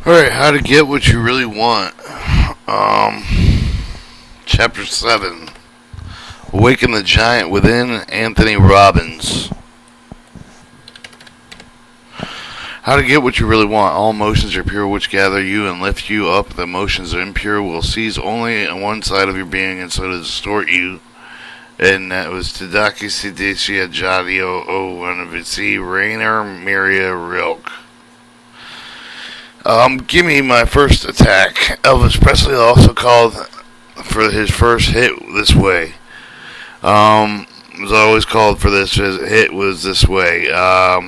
Alright, how to get what you really want. Um, Chapter 7. Awaken the Giant Within, Anthony Robbins. How to get what you really want. All emotions are pure, which gather you and lift you up. The emotions are impure, will seize only on one side of your being and so to distort you. And that was Tadaki Sidicia Jadio O Wanavici Rainer Miria Rilk. Give me my first attack. Elvis Presley also called for his first hit this way. Was always called for this. His hit was this way.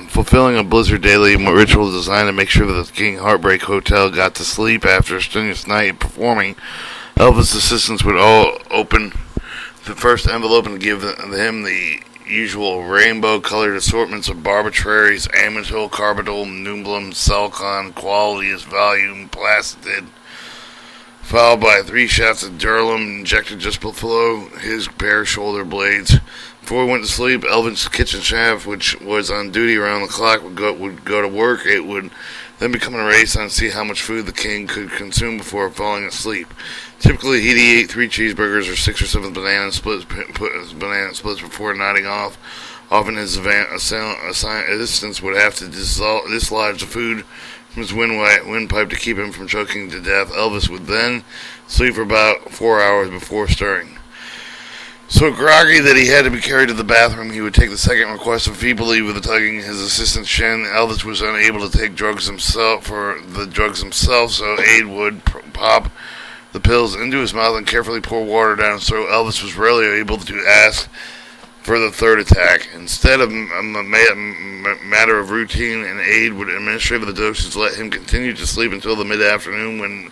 Fulfilling a Blizzard daily ritual designed to make sure that the King Heartbreak Hotel got to sleep after a strenuous night performing. Elvis' assistants would all open the first envelope and give him the usual rainbow-colored assortments of Barbitraries, Amatil, Carbidol, Numblum, Celcon, Qualities, Volume, Plastid, followed by 3 shots of Durlum injected just below his bare shoulder blades. Before he went to sleep, Elvin's kitchen chef, which was on duty around the clock, would go to work. It would then become a race on see how much food the king could consume before falling asleep. Typically, he'd eat 3 cheeseburgers or 6 or 7 banana splits before nodding off. Often his assistants would have to dislodge the food from his windpipe to keep him from choking to death. Elvis would then sleep for about 4 hours before stirring. So groggy that he had to be carried to the bathroom, he would take the second request feebly with tugging his assistant's chin. Elvis was unable to take drugs himself, so Aide would pop the pills into his mouth and carefully pour water down his throat. Elvis was rarely able to ask for the third attack. Instead of a matter of routine, an aide would administer the dosage to let him continue to sleep until the mid-afternoon, when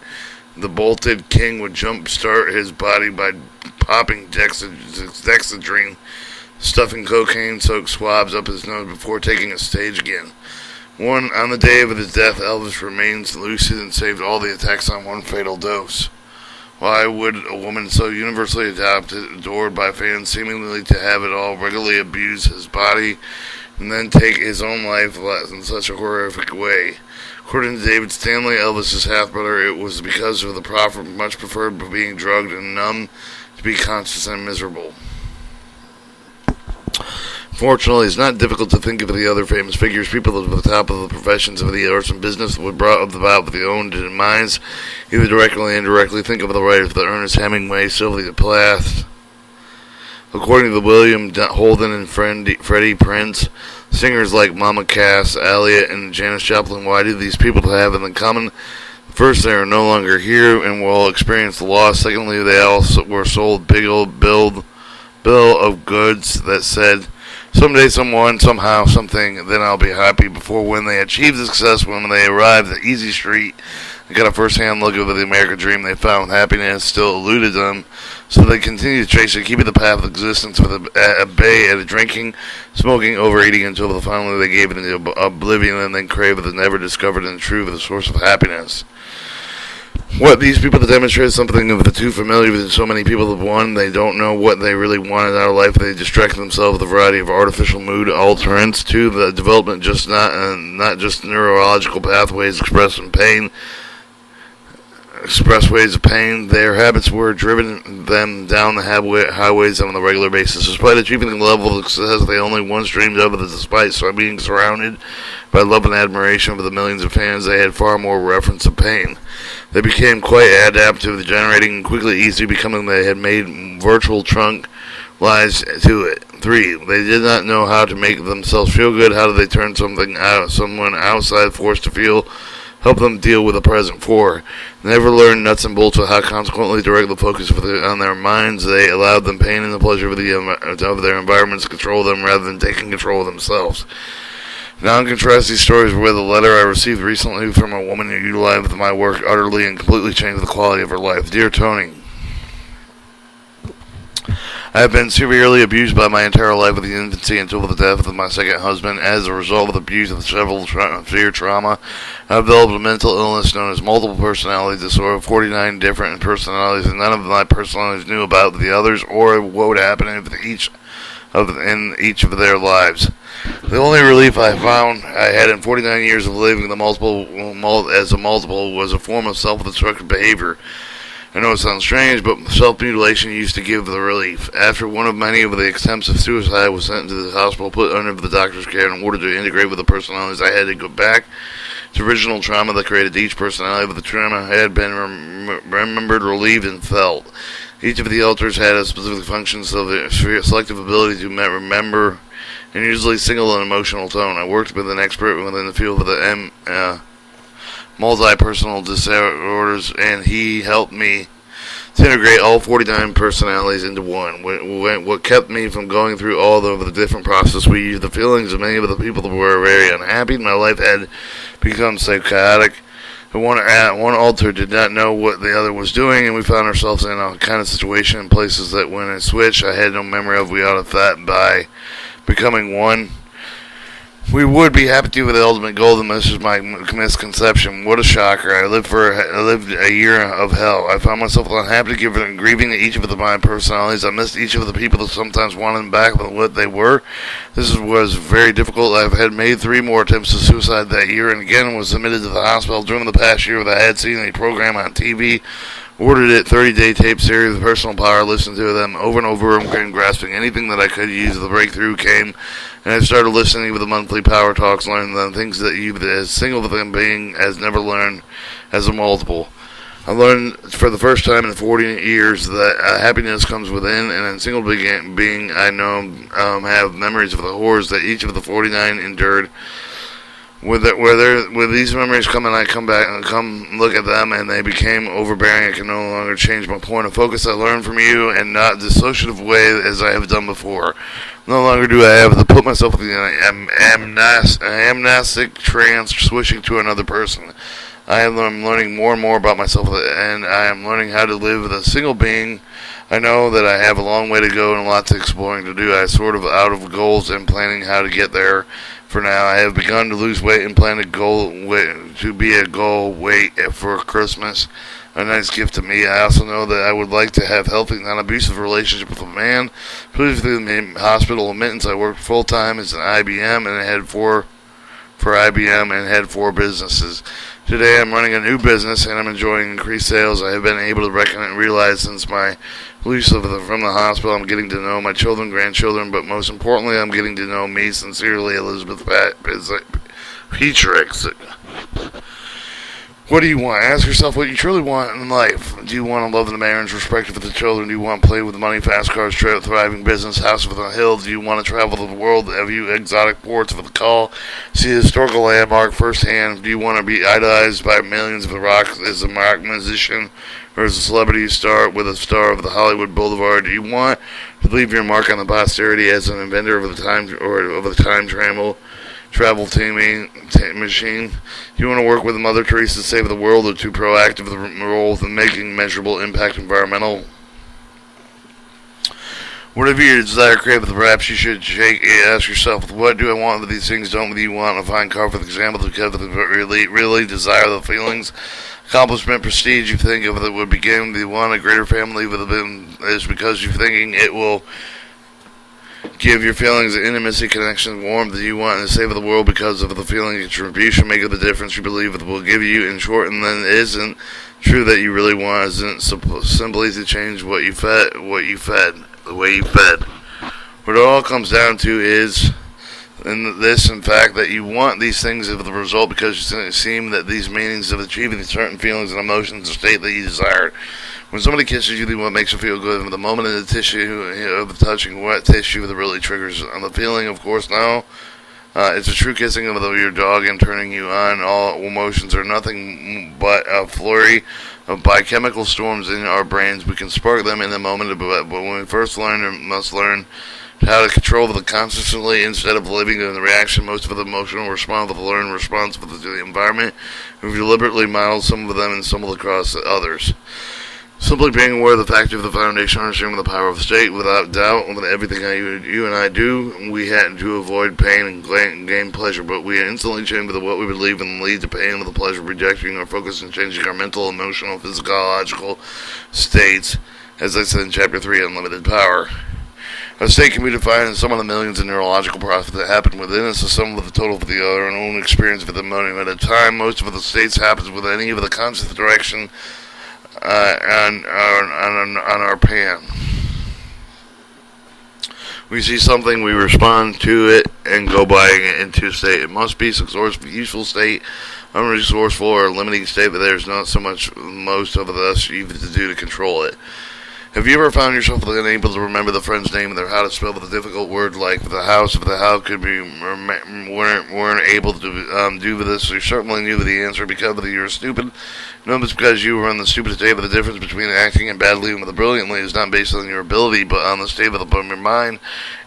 the bolted king would jump-start his body by popping dexedrine, stuffing cocaine-soaked swabs up his nose before taking a stage again. On the day of his death, Elvis remains lucid and saved all the attacks on one fatal dose. Why would a woman so universally adopted, adored by fans, seemingly to have it all, regularly abuse his body and then take his own life in such a horrific way? According to David Stanley, Elvis's half-brother, it was because of the prophet much preferred being drugged and numb to be conscious and miserable. Fortunately, it's not difficult to think of the other famous figures, people at the top of the professions of the arts and business that were brought about with their own minds, either directly or indirectly. Think of the writers of Ernest Hemingway, Sylvia Plath. According to William Holden and Freddie Prinze, singers like Mama Cass, Elliott, and Janis Joplin, why do these people have in common? First, they are no longer here and will experience the loss. Secondly, they also were sold big old bill of goods that said, someday, someone, somehow, something, then I'll be happy. Before when they achieved the success, when they arrived at Easy Street and got a first-hand look at the American dream, they found happiness still eluded them. So they continued to chase it, keeping the path of existence with a bay at drinking, smoking, overeating until finally they gave it into oblivion and then craved the never discovered and true the source of happiness. What these people demonstrate is something of the too familiar with so many people. One, they don't know what they really wanted out of life. They distract themselves with a variety of artificial mood alterants. Two, the development not just neurological pathways expressways of pain. Their habits were driven them down the highways on a regular basis. Despite achieving the level of success they only once dreamed of, despite being surrounded by love and admiration of the millions of fans, they had far more reference of pain. They became quite adaptive to generating and quickly easy becoming. They had made virtual trunk lies to it. 3. They did not know how to make themselves feel good. How did they turn someone outside force to feel? Help them deal with the present. 4. Never learned nuts and bolts of how consequently direct the focus on their minds. They allowed them pain and the pleasure of their environments to control them rather than taking control of themselves. Now in contrast, these stories with a letter I received recently from a woman who utilized my work utterly and completely changed the quality of her life. Dear Tony, I have been severely abused by my entire life with the infancy until the death of my second husband. As a result of the abuse of several severe trauma, I have developed a mental illness known as multiple personality disorder, 49 different personalities, and none of my personalities knew about the others or what would happen in each of their lives. The only relief I found I had in 49 years of living as a multiple was a form of self-destructive behavior. I know it sounds strange, but self-mutilation used to give the relief. After one of many of the attempts of suicide, I was sent to the hospital, put under the doctor's care, in order to integrate with the personalities. I had to go back to original trauma that created each personality, but the trauma had been remembered, relieved, and felt. Each of the alters had a specific function, so the selective ability to remember, and usually single and emotional tone. I worked with an expert within the field of the multi-personal disorders, and he helped me to integrate all 49 personalities into one. What kept me from going through all of the different processes, we used the feelings of many of the people that were very unhappy. My life had become psychotic. The one alter did not know what the other was doing, and we found ourselves in a kind of situation in places that when it switched, I had no memory of. We ought to that by becoming one. We would be happy to with the ultimate goal, and this is my misconception. What a shocker. I lived a year of hell. I found myself unhappy, grieving at each of my personalities. I missed each of the people that sometimes wanted them back than what they were. This was very difficult. I had made 3 more attempts of suicide that year, and again was admitted to the hospital during the past year that I had seen a program on TV. Ordered it, 30-day tape series of personal power, listened to them over and over again, grasping anything that I could use. The breakthrough came, and I started listening with the monthly power talks, learning the things that you, as a single being, has never learned as a multiple. I learned for the first time in 40 years that happiness comes within, and in a single being, I know have memories of the horrors that each of the 49 endured. With these memories come and I come back and come look at them and they became overbearing, I can no longer change my point of focus. I learn from you and not dissociative way as I have done before. No longer do I have to put myself in an amnestic trance switching to another person. I am learning more and more about myself, and I am learning how to live with a single being. I know that I have a long way to go and lots of exploring to do. I sort of out of goals and planning how to get there. For now, I have begun to lose weight and plan to be a goal weight for Christmas. A nice gift to me. I also know that I would like to have healthy, non-abusive relationship with a man. Previously in the hospital admittance, I worked full-time as an IBM and had for IBM and had 4 businesses. Today I'm running a new business and I'm enjoying increased sales. I have been able to recognize and realize since my release from the hospital, I'm getting to know my children, grandchildren, but most importantly, I'm getting to know me sincerely, Elizabeth Petrix. What do you want? Ask yourself what you truly want in life. Do you want a love in the marriage, respect for the children? Do you want to play with money, fast cars, thriving business, house with a hill? Do you want to travel the world? Have you exotic ports with a call? See a historical landmark firsthand? Do you want to be idolized by millions of the rock as a rock musician or as a celebrity star with a star of the Hollywood Boulevard? Do you want to leave your mark on the posterity as an inventor of the time travel machine? You want to work with Mother Teresa to save the world, or too proactive the role of making measurable impact environmental? Whatever your desire crave, perhaps you should ask yourself, what do I want with these things? Don't you want to find car, for example, because of really desire the feelings, accomplishment, prestige you think of that would begin? Do you want a greater family with is because you're thinking it will give your feelings an intimacy, connection, warmth that you want to save the world because of the feeling of contribution, make the difference you believe it will give you. In short, and then it isn't true that you really want isn't simply to change the way you fed. What it all comes down to is in fact, that you want these things of the result because it seems that these meanings of achieving certain feelings and emotions or state that you desire. When somebody kisses you, what makes you feel good? The moment of the tissue of the touching wet tissue that really triggers on the feeling, of course, now. It's a true kissing of your dog and turning you on. All emotions are nothing but a flurry of biochemical storms in our brains. We can spark them in a moment, but when we first must learn how to control them consciously instead of living in the reaction. Most of the emotional response of the learned response to the environment. We've deliberately modeled some of them and stumbled across others. Simply being aware of the fact of the foundation, understanding the power of the state, without doubt, with everything you and I do, we had to avoid pain and gain pleasure, but we instantly change with what we believe and lead to pain with the pleasure, rejecting our focus and changing our mental, emotional, physiological states, as I said in Chapter 3, Unlimited Power. A state can be defined as some of the millions of neurological processes that happen within us, the sum of the total of the other, and own experience for the moment at a time. Most of the states happens with any of the conscious direction on our pan. We see something, we respond to it, and go by it into a state. It must be a useful state, unresourceful, or a limiting state, but there's not so much most of us even to do to control it. Have you ever found yourself unable to remember the friend's name or how to spell with a difficult word like the house? If the how could be weren't able to do with this, you certainly knew the answer because you're stupid. No, it's because you were on the stupid state. But the difference between acting and badly and with the brilliantly is not based on your ability, but on the state of your mind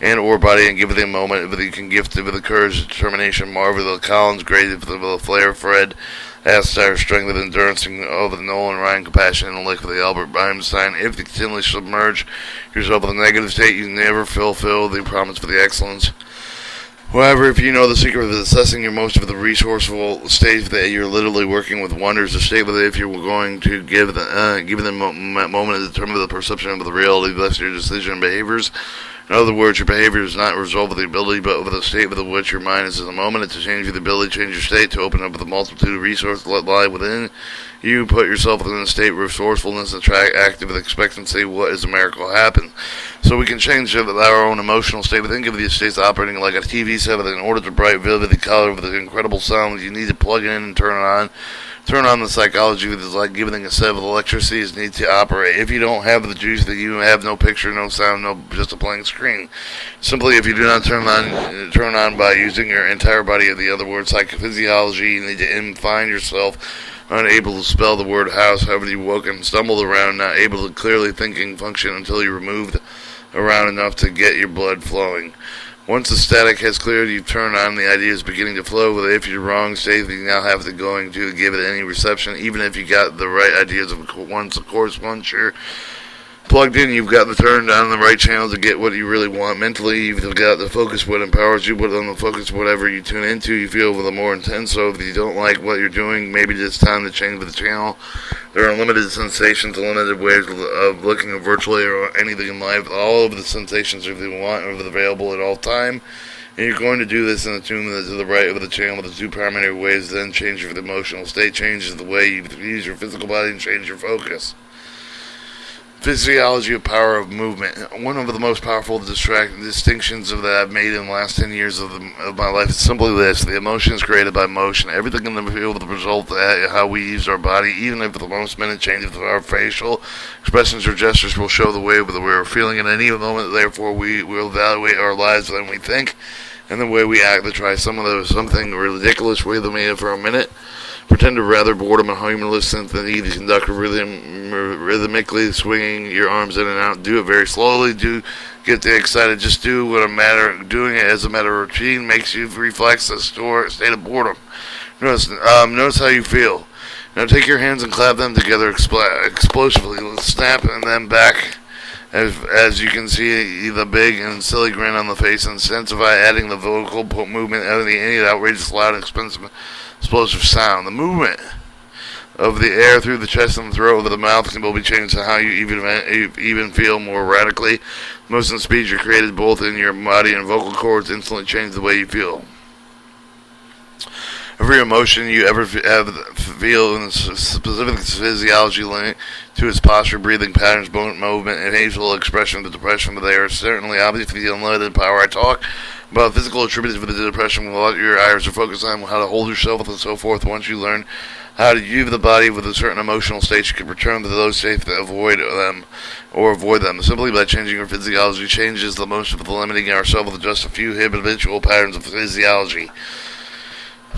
and or body. And give it a moment, if you can gift it with the courage, determination, marvel, the Collins, great, with the flair, Fred. Astar, strength of endurance of the Nolan Ryan, compassion, and lick of the Albert Einstein. If you continually submerge yourself in a negative state, you never fulfill the promise for the excellence. However, if you know the secret of assessing your most of the resourceful state, that you're literally working with wonders to stay with it, if you're going to give them moment to determine the perception of the reality of your decision and behaviors. In other words, your behavior is not a result of the ability, but of the state with which your mind is in the moment. It's to change the ability to change your state, to open up the multitude of resources that lie within you. Put yourself within a state of resourcefulness, attract active with expectancy. What is a miracle happen? So we can change our own emotional state. But think of these states operating like a TV set with an order to bright, vivid color with the incredible sound. You need to plug it in and turn it on. Turn on the psychology that is like giving a set of electricity is need to operate. If you don't have the juice, that you have no picture, no sound, no just a blank screen. Simply, if you do not turn on by using your entire body, in other words, psychophysiology, you need to find yourself unable to spell the word house, however you woke and stumbled around, not able to clearly thinking function until you removed around enough to get your blood flowing. Once the static has cleared, you turn on, the ideas beginning to flow. But if you're wrong state, you now have to going to give it any reception, even if you got the right ideas. Of course, once you're plugged in, you've got to turn on the right channel to get what you really want. Mentally, you've got to focus what empowers you, but on the focus whatever you tune into, you feel with a more intense. So if you don't like what you're doing, maybe it's time to change the channel. There are limited sensations, limited ways of looking virtually or anything in life. All of the sensations, if you want, are available at all time. And you're going to do this in a tune to the right of the channel with the two primary ways. Then change your emotional state, changes the way you use your physical body, and change your focus. Physiology of power of movement. One of the most powerful distinctions that I've made in the last 10 years of my life is simply this. The emotion is created by motion. Everything in the field of the result of how we use our body, even if the most minute changes of our facial expressions or gestures will show the way that we're feeling in any moment. Therefore, we will evaluate our lives when we think and the way we act to try something ridiculous way to me for a minute. Pretend to rather boredom and humorless symphony to conduct rhythmically swinging your arms in and out. Do it very slowly. Do get excited. Just do what a matter. Doing it as a matter of routine makes you reflex a state of boredom. Notice how you feel. Now take your hands and clap them together explosively. Snap and then back. As you can see, the big and silly grin on the face, and intensify adding the vocal movement, any outrageous, loud, explosive sound. The movement of the air through the chest and the throat over the mouth will be changed to how you even feel more radically. Most of the speech you're created both in your body and vocal cords instantly change the way you feel. Every emotion you ever feel in specific physiology linked to its posture, breathing patterns, bone movement, and facial expression of the depression, but they are certainly obviously the unlimited power. I talk about physical attributes for the depression, what your eyes are focused on, how to hold yourself, and so forth. Once you learn how to use the body with a certain emotional state, you can return to those states that avoid them. Simply by changing your physiology changes the most of the limiting ourselves with just a few habitual patterns of physiology.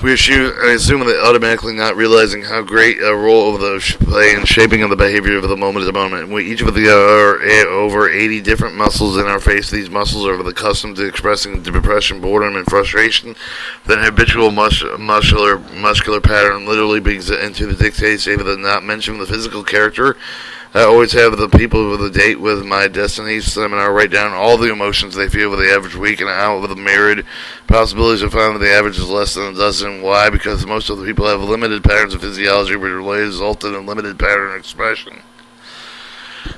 We assume that automatically not realizing how great a role of those play in shaping of the behavior of the moment to moment. Each of the over 80 different muscles in our face. These muscles are accustomed to expressing depression, boredom, and frustration. Then habitual muscular pattern literally brings it into the dictates, even not mentioning the physical character. I always have the people with a date with my destiny seminar write down all the emotions they feel with the average week and out with the myriad possibilities of finding the average is less than a dozen. Why? Because most of the people have limited patterns of physiology which result in limited pattern expression.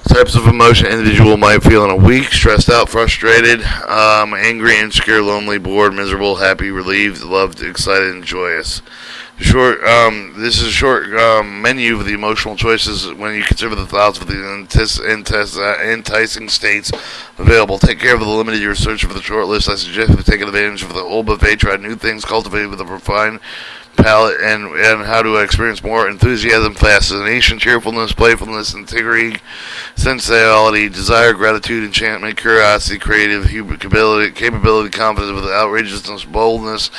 Types of emotion an individual might feel in a week: stressed out, frustrated, angry, insecure, lonely, bored, miserable, happy, relieved, loved, excited, and joyous. This is a short menu of the emotional choices when you consider the thoughts of the enticing states available. Take care of the limited your search for the short list. I suggest you take advantage of the old buffet, try new things, cultivate with a refined palate, and how to experience more enthusiasm, fascination, cheerfulness, playfulness, integrity, sensuality, desire, gratitude, enchantment, curiosity, creative capability, confidence with outrageousness, boldness,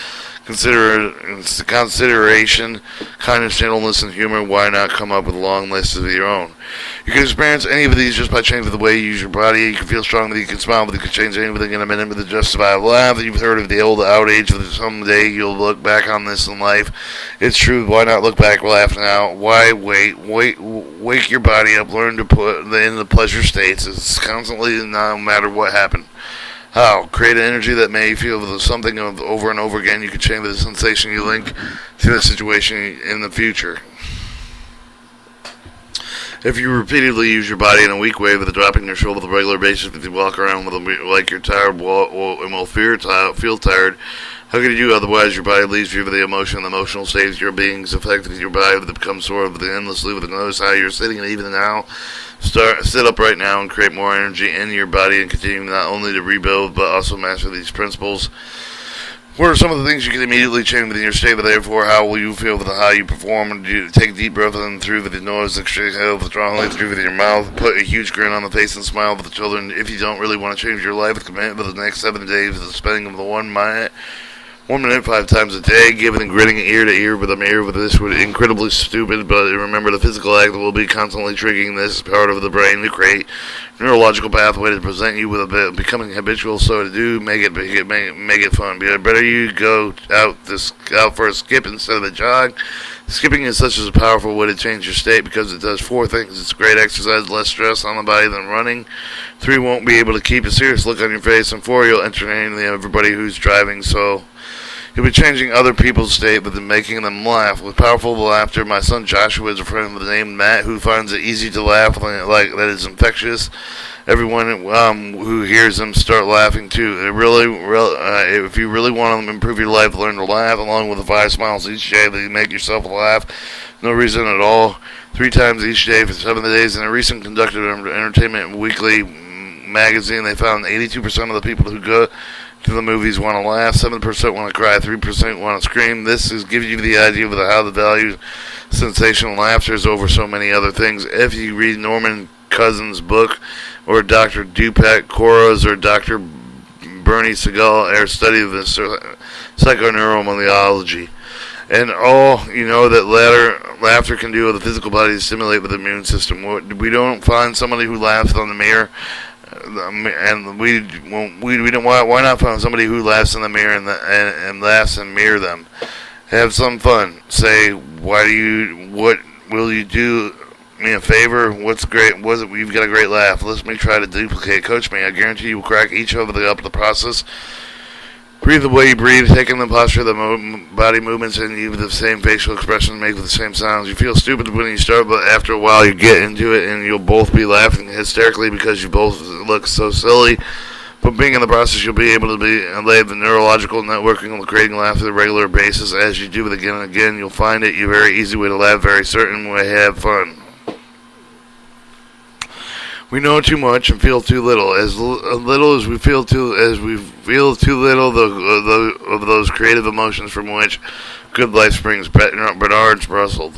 consideration, kindness, gentleness, and humor. Why not come up with a long list of your own? You can experience any of these just by changing the way you use your body. You can feel strong that you can smile, but you can change anything in a minute with a justified laugh. You've heard of the old outage that someday you'll look back on this in life. It's true. Why not look back, laugh now? Why wait? Wake your body up. Learn to put in the pleasure states. It's constantly, no matter what happened. How? Create an energy that may feel something over and over again. You can change the sensation you link to the situation in the future. If you repeatedly use your body in a weak way with a dropping your shoulder on a regular basis, if you walk around like you're tired and will feel tired, how could you do otherwise? Your body leaves you with the emotion, the emotional state of your being's affected your body that becomes sort of endlessly with notice how you're sitting, and even now, sit up right now and create more energy in your body and continue not only to rebuild but also master these principles. What are some of the things you can immediately change within your state, but therefore how will you feel with how you perform? And you take a deep breath in through with your nose, exhale strongly through with your mouth, put a huge grin on the face and smile with the children. If you don't really want to change your life, commit for the next 7 days with the spending of the 1 minute 5 times a day, giving and grinning ear to ear with a mirror with this would incredibly stupid, but remember the physical act will be constantly triggering this part of the brain to create neurological pathway to present you with a bit becoming habitual. So to do, make it fun. Better you go out for a skip instead of a jog. Skipping is such a powerful way to change your state because it does 4 things. It's great exercise, less stress on the body than running. 3, won't be able to keep a serious look on your face. And 4, you'll entertain everybody who's driving. So you'll be changing other people's state, but then making them laugh. With powerful laughter, my son Joshua is a friend with the name Matt, who finds it easy to laugh like that is infectious. Everyone who hears them start laughing too. If you really want to improve your life, learn to laugh along with the 5 smiles each day that you make yourself laugh. No reason at all. 3 times each day for 7 days. In a recent conducted Entertainment Weekly magazine, they found 82% of the people who go to the movies want to laugh, 7% want to cry, 3% want to scream. This gives you the idea of how the value sensational laughter is over so many other things. If you read Norman Cousins' book, or Dr. Deepak Kaura's, or Dr. Bernie Siegel, or study of the psychoneuroimmunology, and all you know that laughter can do with the physical body to stimulate with the immune system. We don't find somebody who laughs on the mirror. And we don't. Why not find somebody who laughs in the mirror and laughs and mirror them? Have some fun. Say, what will you do me a favor? What's great? We've got a great laugh. Let me try to duplicate. Coach me. I guarantee you will crack each of the process. Breathe the way you breathe, taking the posture, the body movements, and even the same facial expression make with the same sounds. You feel stupid when you start, but after a while you get into it, and you'll both be laughing hysterically because you both look so silly. But being in the process, you'll be able to lay the neurological networking and creating laughter on a regular basis. As you do it again and again, you'll find it a very easy way to laugh, very certain way to have fun. We know too much and feel too little. As little as we feel too little of those creative emotions from which good life springs. Bernard Russell.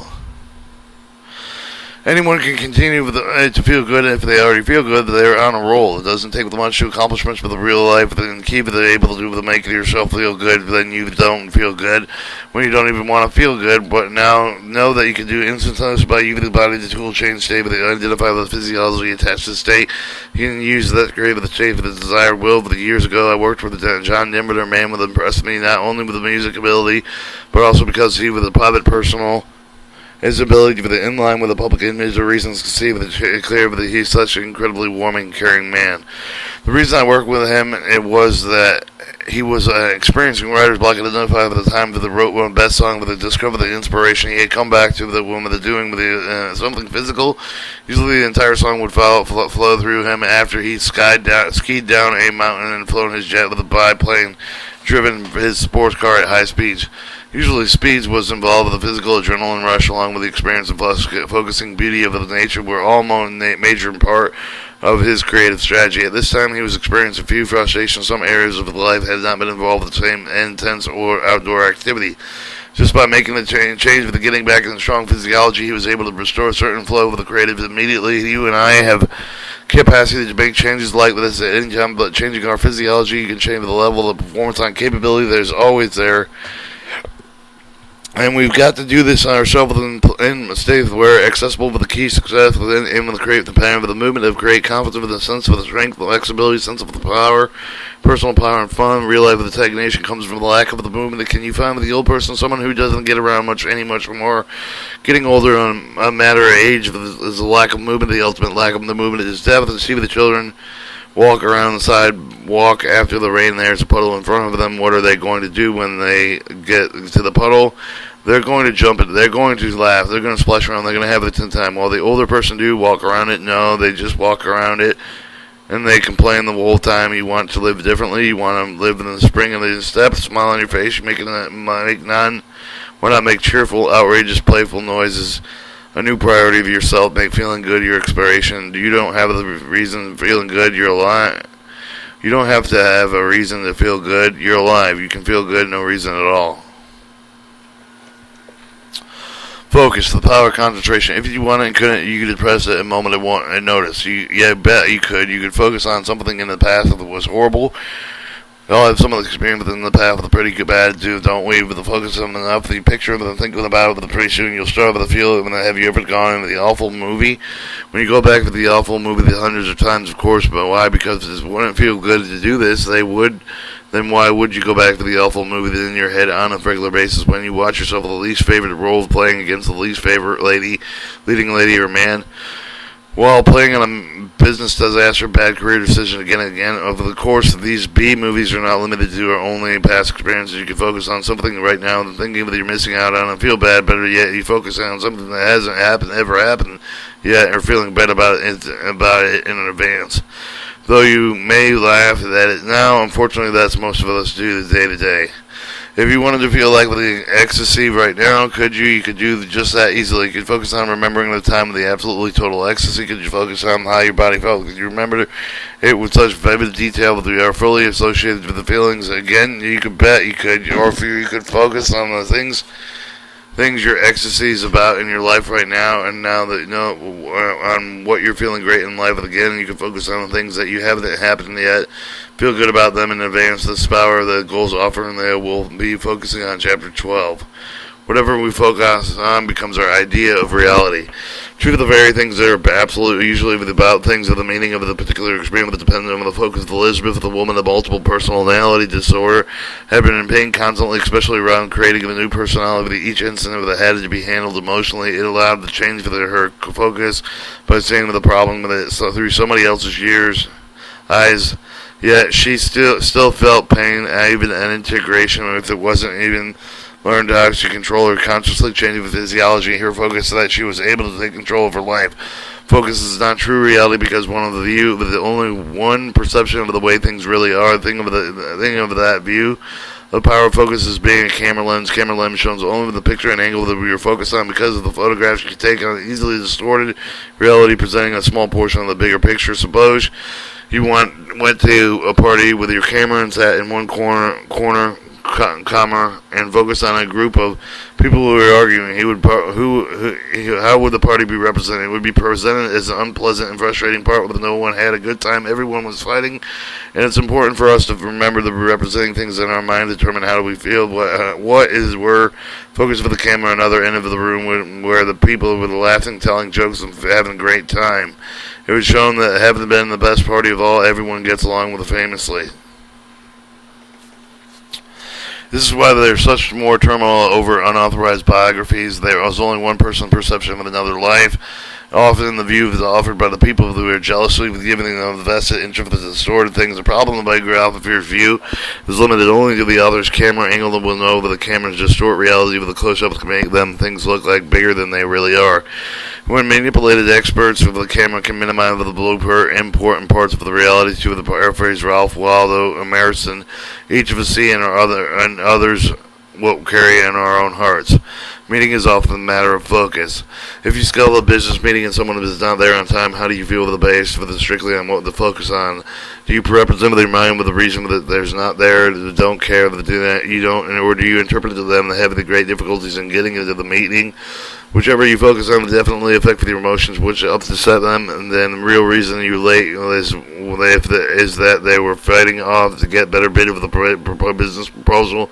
Anyone can continue to feel good if they already feel good. They're on a roll. It doesn't take much to accomplishments with the real life. The key that they're able to do to make yourself feel good, then you don't feel good when you don't even want to feel good. But now know that you can do instantaneously by using the body the tool change state, but they identify the physiology attached to the state. You can use that create with the state for the desired will. But years ago, I worked with John Denver, a man who impressed me not only with the music ability, but also because he was a private personal His ability to be in line with the public image or reasons to see clear that he's such an incredibly warming, caring man. The reason I worked with him, it was that he was an experiencing writer's block and identified at the time that wrote one of the best songs, with the discovered the inspiration he had come back to the woman, the doing with the something physical. Usually the entire song would flow through him after he skied down a mountain and flown his jet with a biplane, driven his sports car at high speeds. Usually speeds was involved with the physical adrenaline rush along with the experience and focusing beauty of the nature were all major part of his creative strategy. At this time, he was experiencing a few frustrations. Some areas of his life had not been involved with the same intense or outdoor activity. Just by making the change with the getting back in strong physiology, he was able to restore a certain flow of the creative immediately. You and I have capacity to make changes like this at any time, but changing our physiology, you can change the level of performance on capability. There's always there. And we've got to do this ourselves in a state where accessible with the key success within aim with the create the pattern of the movement of great confidence with the sense of the strength, the flexibility, sense of the power, personal power and fun. Real life of the stagnation comes from the lack of the movement. Can you find with the old person someone who doesn't get around much more? Getting older on a matter of age is the lack of movement. The ultimate lack of the movement is death. And see with the children walk around the sidewalk after the rain. There's a puddle in front of them. What are they going to do when they get to the puddle? They're going to jump it. They're going to laugh. They're going to splash around. They're going to have a good time. While the older person do walk around it, no, they just walk around it, and they complain the whole time. You want to live differently. You want to live in the spring and the step. Smile on your face. You why not make cheerful, outrageous, playful noises a new priority of yourself. Make feeling good your inspiration. You don't have the reason feeling good. You're alive. You don't have to have a reason to feel good. You're alive. You can feel good, no reason at all. Focus, the power of concentration. If you wanted and couldn't, you could press it a moment and notice. I bet you could. You could focus on something in the past that was horrible. We all have some of the experience within the past with a pretty good bad too, don't we? With the focus on enough, the picture of it and thinking about it, but pretty soon you'll start with the feel. Have you ever gone into the awful movie? When you go back to the awful movie the hundreds of times, of course, but why? Because it wouldn't feel good to do this. Then why would you go back to the awful movie in your head on a regular basis when you watch yourself with the least favorite roles playing against the least favorite leading lady or man? While playing on a business disaster, bad career decision again and again. Over the course of these B movies are not limited to our only past experiences. You can focus on something right now and thinking that you're missing out on and feel bad. Better yet, you focus on something that hasn't ever happened yet, or feeling bad about it in advance. Though you may laugh at it now, unfortunately that's most of us do the day to day. If you wanted to feel like the ecstasy right now, you could do just that easily. You could focus on remembering the time of the absolutely total ecstasy. Could you focus on how your body felt? Could you remember it with such vivid detail that you are fully associated with the feelings? Again, you could bet you could, or if you could focus on the things your ecstasy is about in your life right now, and now that you know on what you're feeling great in life again, you can focus on the things that you haven't happened yet. Feel good about them in advance. This power the goals offer, and they will be focusing on chapter 12. Whatever we focus on becomes our idea of reality. Truth of the very things that are absolute, usually about things of the meaning of the particular experience, but dependent on the focus of Elizabeth, the woman of multiple personality disorder, had been in pain constantly, especially around creating a new personality. Each incident of it had to be handled emotionally. It allowed the change for her focus by seeing the problem with it through somebody else's eyes. Yet she still felt pain, even an integration, if it wasn't even learned how to control her consciously changing the physiology. Her focus so that she was able to take control of her life. Focus is not true reality because the only one perception of the way things really are. Think of that view. The power of focus is being a camera lens. Camera lens shows only the picture and angle that we are focused on because of the photographs you take on easily distorted reality, presenting a small portion of the bigger picture. Suppose you went to a party with your camera and sat in one corner, and focused on a group of people who were arguing. How would the party be represented? It would be presented as an unpleasant and frustrating part where no one had a good time. Everyone was fighting, and it's important for us to remember that we're representing things in our mind to determine how do we feel. We're focused for the camera on the other end of the room where the people were laughing, telling jokes, and having a great time. It was shown that having been the best party of all, everyone gets along with it famously. This is why there's such more turmoil over unauthorized biographies. There is only one person's perception of another life. Often the view is offered by the people who are jealously giving them the vested interest of the distorted things. The problem of biographer's view is limited only to the author's camera angle that will know that the cameras distort reality with the close-ups can make them things look like bigger than they really are. When manipulated, experts with the camera can minimize the blooper important parts of the reality to the paraphrase Ralph Waldo Emerson. Each of us see and others what carry in our own hearts. Meeting is often a matter of focus. If you schedule a business meeting and someone is not there on time, how do you feel with the base with strictly on what to focus on? Do you represent their mind with the reason that there's not there, that don't care, that do that you don't, or do you interpret to them the heavy, the great difficulties in getting into the meeting? Whichever you focus on will definitely affect your emotions, which helps to set them. And then the real reason you're late is that they were fighting off to get better bid of the business proposal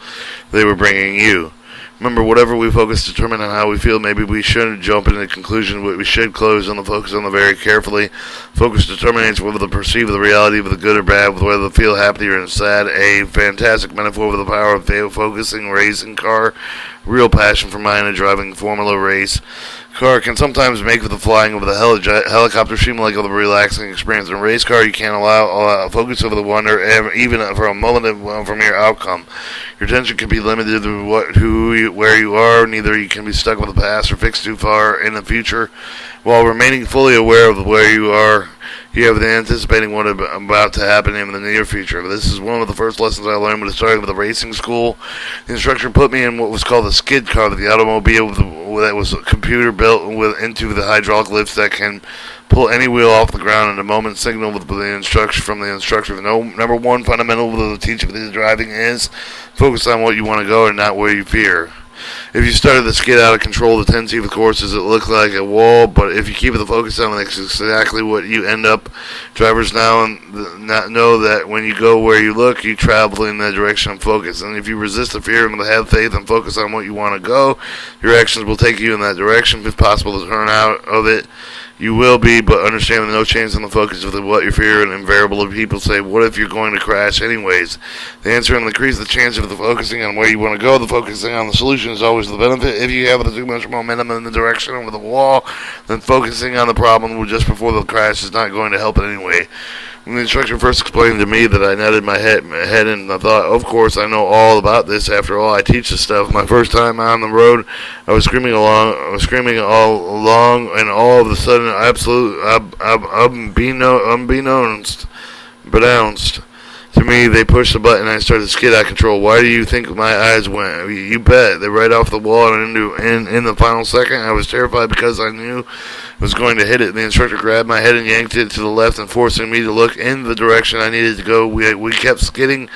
they were bringing you. Remember, whatever we focus determine on how we feel. Maybe we shouldn't jump into the conclusion, but we should close on the focus on the very carefully. Focus determines whether to perceive the reality of the good or bad, whether to feel happy or sad. A fantastic metaphor for the power of focusing, racing car, real passion for mine, and driving Formula race. Car can sometimes make the flying of the helicopter seem like a relaxing experience. In a race car, you can't allow focus over the wonder, even for a moment from your outcome. Your attention can be limited to where you are. Neither you can be stuck with the past or fixed too far in the future. While remaining fully aware of where you are, you have the anticipating what is about to happen in the near future. This is one of the first lessons I learned when I started with the racing school. The instructor put me in what was called a skid car, the automobile that was a computer built into the hydraulic lifts that can pull any wheel off the ground in a moment. Signal with the instruction from the instructor. Number one fundamental to teach the driving is focus on what you want to go and not where you fear. If you started the skid out of control, the tendency of the course is it look like a wall, but if you keep the focus on it, it's exactly what you end up. Drivers now know that when you go where you look, you travel in that direction of focus. And if you resist the fear and have faith and focus on what you want to go, your actions will take you in that direction. If possible to turn out of it, you will be, but understand that no change in the focus of what you fear, and invariably people say, what if you're going to crash anyways? The answer and increase the chance of the focusing on where you want to go, the focusing on the solution is always the benefit. If you have too much momentum in the direction of the wall, then focusing on the problem just before the crash is not going to help it anyway. When the instructor first explained to me that, I nodded my head and I thought, of course, I know all about this. After all, I teach this stuff. My first time on the road, I was screaming all along, and all of a sudden, unbeknownst to me, they pushed the button and I started to skid out of control. Why do you think my eyes went? You bet. They right off the wall and in the final second. I was terrified because I knew I was going to hit it. The instructor grabbed my head and yanked it to the left and forcing me to look in the direction I needed to go. We kept skidding.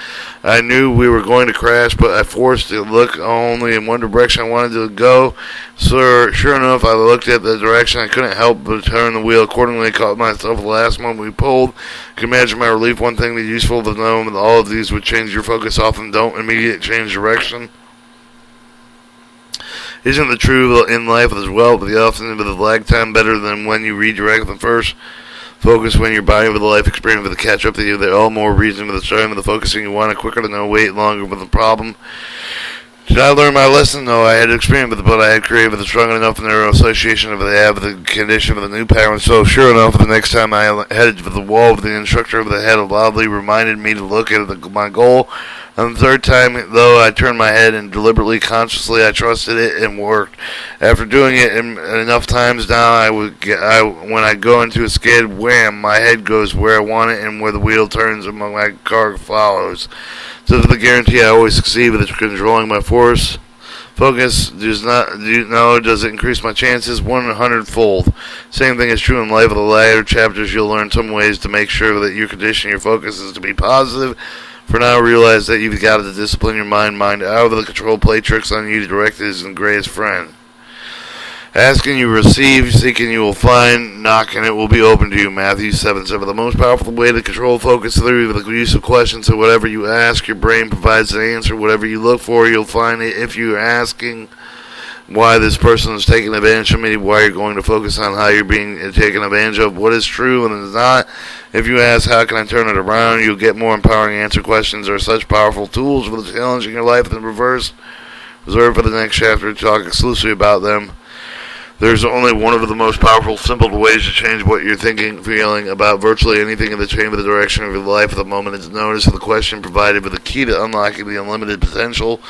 I knew we were going to crash, but I forced to look only in one direction I wanted to go. So, sure enough, I looked at the direction. I couldn't help but turn the wheel accordingly. I caught myself the last moment we pulled. You can imagine my relief. One thing that's useful to know that all of these would change your focus. Often don't immediately change direction. Isn't the true in life as well? But the often with the lag time better than when you redirect the first focus when you're buying with the life experience with the catch up to you. They're all more reason with the starting with the focusing. You want it quicker to know, wait longer with the problem. Did I learn my lesson? No, I had experience with it, but I had created with a strong enough neural association of the condition of the new pattern. So sure enough, the next time I headed to the wall, the instructor of the head loudly reminded me to look at my goal. On the third time, though, I turned my head and deliberately, consciously, I trusted it and worked. After doing it enough times now, when I go into a skid, wham, my head goes where I want it and where the wheel turns and my car follows. So for the guarantee I always succeed with controlling my focus does it increase my chances 100-fold. Same thing is true in life. With the later chapters, you'll learn some ways to make sure that you condition your focus is to be positive. For now, realize that you've got to discipline your mind out of the control, play tricks on you to direct it is the greatest friend. Asking you receive, seeking you will find, knocking it will be open to you. Matthew 7:7. The most powerful way to control focus through the use of questions. So whatever you ask, your brain provides the answer. Whatever you look for, you'll find it. If you're asking why this person is taking advantage of me, why you're going to focus on how you're being taken advantage of, what is true and is not. If you ask, how can I turn it around, you'll get more empowering answer questions. There are such powerful tools for the challenge in your life in reverse. Reserved for the next chapter to talk exclusively about them. There's only one of the most powerful, simple ways to change what you're thinking, feeling about virtually anything in the change of the direction of your life at the moment. It's notice of the question provided with the key to unlocking the unlimited potential.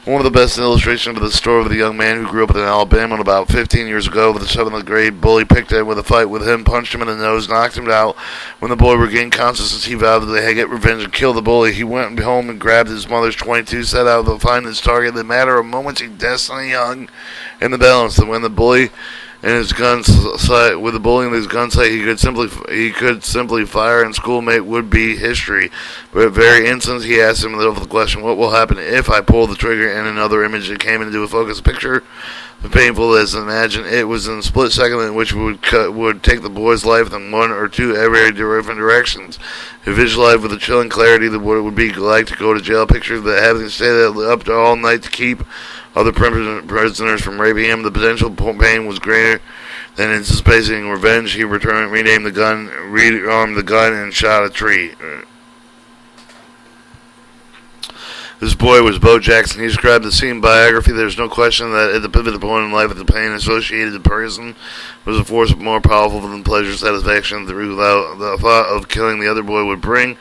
One of the best illustrations of the story of the young man who grew up in Alabama about 15 years ago with a 7th grade bully picked him with a fight with him, punched him in the nose, knocked him out. When the boy regained consciousness, he vowed that they had get revenge and kill the bully. He went home and grabbed his mother's .22, set out to find his target. In the matter of moments, he destiny hung in the balance. And when the bully and his gun sight, with the bully in his gun sight, he could simply fire, and schoolmate would be history. But at very instant, he asked himself the question: what will happen if I pull the trigger? And another image that came into a focus picture, painful as imagined. It was in a split second in which would take the boy's life in one or two very different directions. He visualized with a chilling clarity that what it would be like to go to jail. Picture that having stayed up all night to keep other prisoners from raping him. The potential pain was greater than anticipating revenge. He renamed the gun, rearmed the gun, and shot a tree. This boy was Bo Jackson. He described the scene biography. There's no question that at the pivotal point in life, the pain associated with the person was a force more powerful than pleasure, satisfaction through the thought of killing the other boy would bring.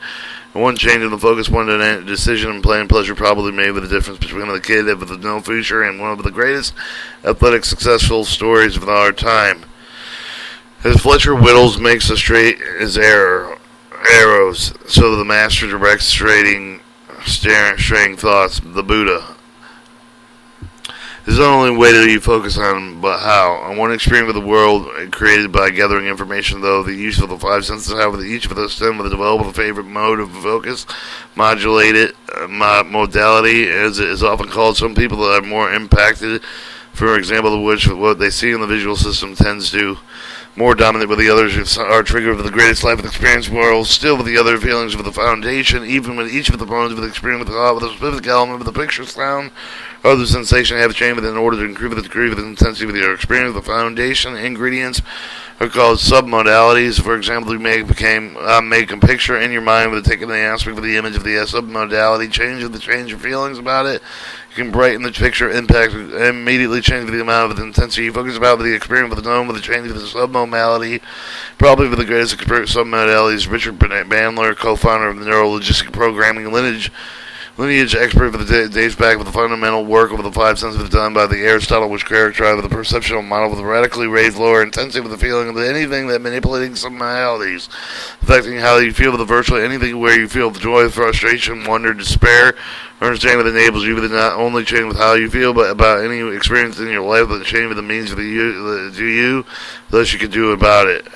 One change in the focus point and a decision and plain pleasure probably made the difference between the kid with no future and one of the greatest athletic successful stories of our time. As Fletcher whittles makes the straight as arrows, so the master directs straying thoughts, the Buddha. This is not only way that you focus on, but how. On one experience of the world created by gathering information, though, the use of the five senses, however, each of us stem with the development of a favorite mode of focus, modulated modality, as it is often called. Some people that are more impacted, for example, which what they see in the visual system tends to more dominant with the others are triggered with the greatest life experience world, still with the other feelings of the foundation, even with each of the components of the experience with the heart, with a specific element of the picture, sound, or the sensation have changed in order to increase the degree of the intensity of your experience. The foundation ingredients are called submodalities. For example, you make a picture in your mind with taking the aspect of the image of the submodality, change your feelings about it. You can brighten the picture, impact, immediately change the amount of the intensity you focus about with the experience with the known, with the change of the submodality. Probably with the greatest experience submodalities, Richard Bandler, co-founder of the neuro-logistic programming lineage expert for the days back with the fundamental work of the five senses done by the Aristotle, which characterized the perceptual model with a radically raised lower intensity with the feeling of anything that manipulating submodalities, affecting how you feel with the virtually anything where you feel joy, frustration, wonder, despair, understanding that enables you to not only change with how you feel, but about any experience in your life, but change with the means of you, thus you can do about it.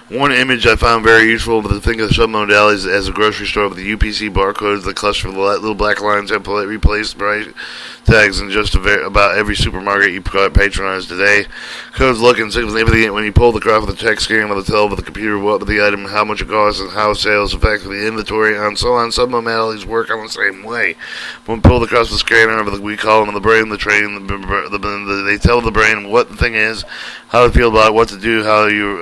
One image I found very useful to think of the submodalities as a grocery store with the UPC barcodes, the cluster of the little black lines that replace price tags in just about every supermarket you patronize today. Codes look and significant when you pull the graph with the text scan with the tell with the computer what the item, how much it costs, and how sales affect the inventory, and so on. Submodalities work on the same way. When pulled across the scanner, we call them the brain, the train, they tell the brain what the thing is, how to feel about it, what to do, how you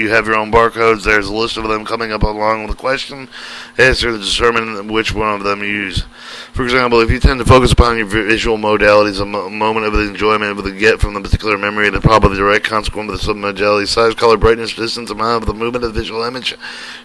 have your own barcodes. There's a list of them coming up along with the question, answer to determine which one of them you use. For example, if you tend to focus upon your visual modalities, a moment of the enjoyment of the get from the particular memory, the probably the direct consequence of the submodality, size, color, brightness, distance, amount of the movement of the visual image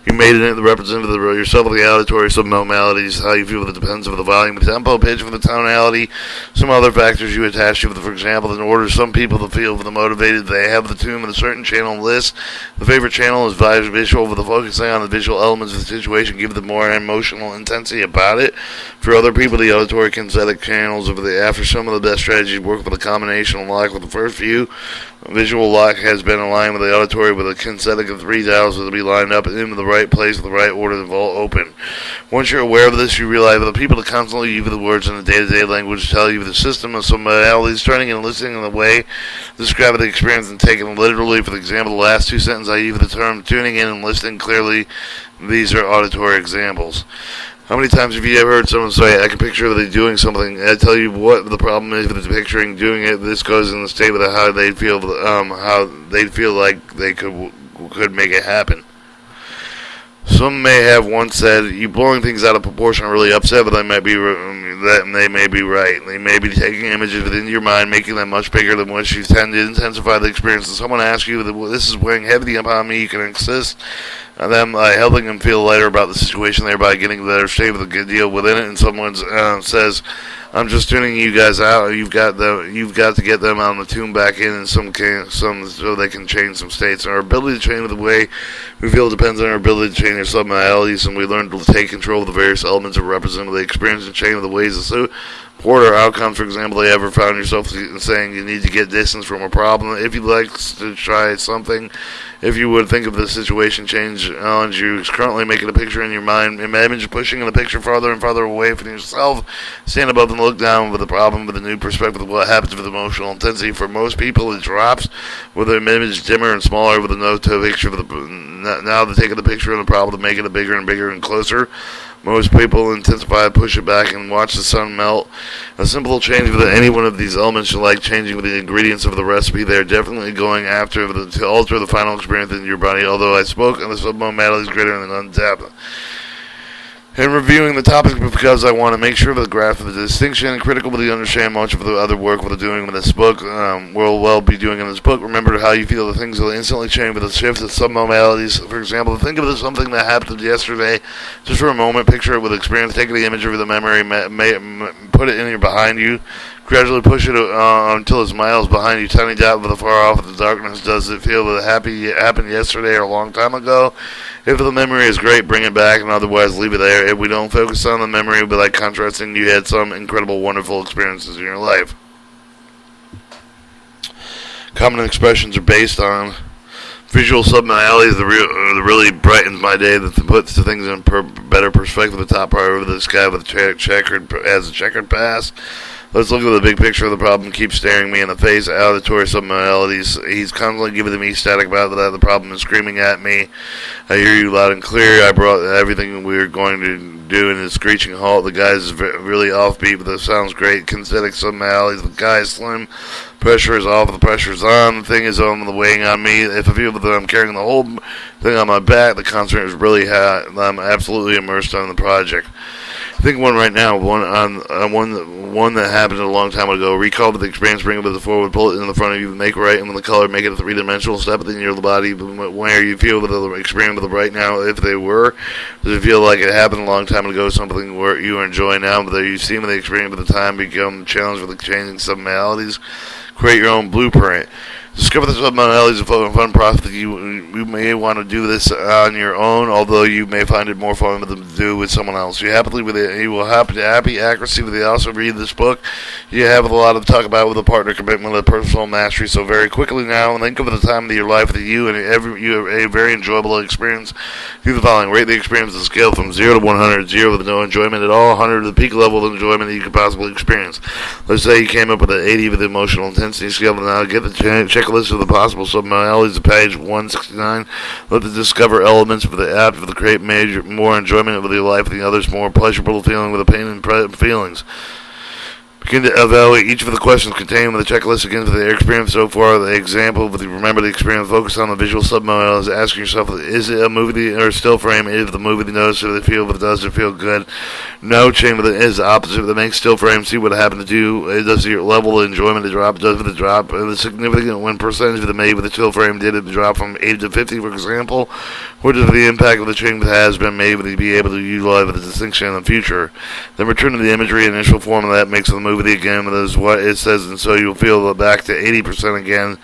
you made it the representative of yourself of the auditory submodalities, how you feel with it depends on the volume, the tempo, pitch, of the tonality, some other factors you attach to. For example, in order some people to feel the motivated, they have the tune of a certain channel list. The favorite channel is visual, with the focusing on the visual elements of the situation, give them more emotional intensity about it. For other people, the auditory kinesthetic channels of the after some of the best strategies work with a combination of lock with the first few. Visual lock has been aligned with the auditory with a kinesthetic of 3 dials to be lined up in the right place with the right order of all open. Once you're aware of this, you realize that the people that constantly use the words in the day-to-day language tell you the system of some modalities, turning and listening in the way describe the experience and taken literally. For example, the last two sentences I use the term tuning in and listening clearly. These are auditory examples. How many times have you ever heard someone say, I can picture they doing something, I tell you what the problem is with picturing doing it, this goes in the state of how they feel, how they feel like they could make it happen. Some may have once said, you blowing things out of proportion are really upset, but they may be right. They may be taking images within your mind, making them much bigger than what you tend to intensify the experience. And someone asks you, this is weighing heavy upon me, you can insist on them helping them feel lighter about the situation, thereby getting a better state of the good deal within it. And someone says, I'm just tuning you guys out. You've got to get them on the tune back in some so they can change some states. And our ability to change the way we feel depends on our ability to change our submodalities, and we learn to take control of the various elements that represent the experience and change the ways to support our outcomes. For example, you ever found yourself saying you need to get distance from a problem? If you'd like to try something, if you would think of the situation change you're currently making a picture in your mind, imagine pushing the picture farther and farther away from yourself. Stand above and look down with the problem with a new perspective of what happens with emotional intensity. For most people, it drops with the image dimmer and smaller with a note to a picture. Now the take of the picture and the problem to make it bigger and bigger and closer. Most people intensify, push it back, and watch the sun melt. A simple change with any one of these elements, like changing with the ingredients of the recipe, they're definitely going after to alter the final experience in your body. Although I spoke on the submodalities greater than untapped. In reviewing the topic, because I want to make sure that the graph of the distinction and critical to understand much of the other work we're doing with this book, we'll be doing in this book. Remember how you feel the things will instantly change with a shift of submodalities. For example, think of something that happened yesterday, just for a moment, picture it with experience, take the image of the memory, put it in your behind you, gradually push it until it's miles behind you, tiny dot with a far off of the darkness. Does it feel that happened yesterday or a long time ago? If the memory is great, bring it back, and otherwise leave it there. If we don't focus on the memory, it will be like contrasting you had some incredible, wonderful experiences in your life. Common expressions are based on visual submodalities that really brightens my day, that puts the things in better perspective. The top part of this guy with a checkered past. Let's look at the big picture of the problem. Keep staring me in the face. Auditory submodalities. He's constantly giving me static about that. The problem is screaming at me. I hear you loud and clear. I brought everything we were going to do in a screeching halt. The guy's really offbeat, but the sounds great. Kinesthetic submodalities. The guy is slim. Pressure is off. The pressure is on. The thing is on the weighing on me. If I feel that I'm carrying the whole thing on my back, the concert is really hot. I'm absolutely immersed on the project. Think one right now, one that happened a long time ago. Recall the experience, bring it to the forward, pull it in the front of you, make it right, and with the color, make it a three-dimensional, step it in your body, where you feel the experience with it right now, if they were. Does it feel like it happened a long time ago, something where you are enjoying now, but you see the experience at the time become challenged with the changing submodalities? Create your own blueprint. Discover the submodalities of fun process. You may want to do this on your own, although you may find it more fun to do with someone else. You will happen to happy accuracy with it. Also read this book. You have a lot to talk about with a partner commitment and personal mastery. So very quickly now, think of the time of your life that you have a very enjoyable experience. Do the following: rate the experience on a scale from 0 to 100. 0 with no enjoyment at all, 100 the peak level of enjoyment that you could possibly experience. Let's say you came up with an 80 with the emotional intensity scale. Now get the checklist of the possible submodalities to page 169. Let the discover elements of the app for the create more enjoyment of your life than the others, more pleasurable feeling with the pain and feelings. Begin to evaluate each of the questions contained with the checklist against the experience so far. The example, remember the experience, focus on the visual submodalities, asking yourself, is it a movie or a still frame? Is the movie the notice or the feel, if it does it feel good? No, change with it is the opposite. That makes still frame, see what happened to do. It does your level of enjoyment to drop, does with the drop. The significant when percentage of the made with the still frame did it drop from 80 to 50, for example. What is the impact of the change that has been made with you be able to utilize the distinction in the future? Then return to the imagery initial form of that makes the movie again, that is what it says, and so you'll feel back to 80% again.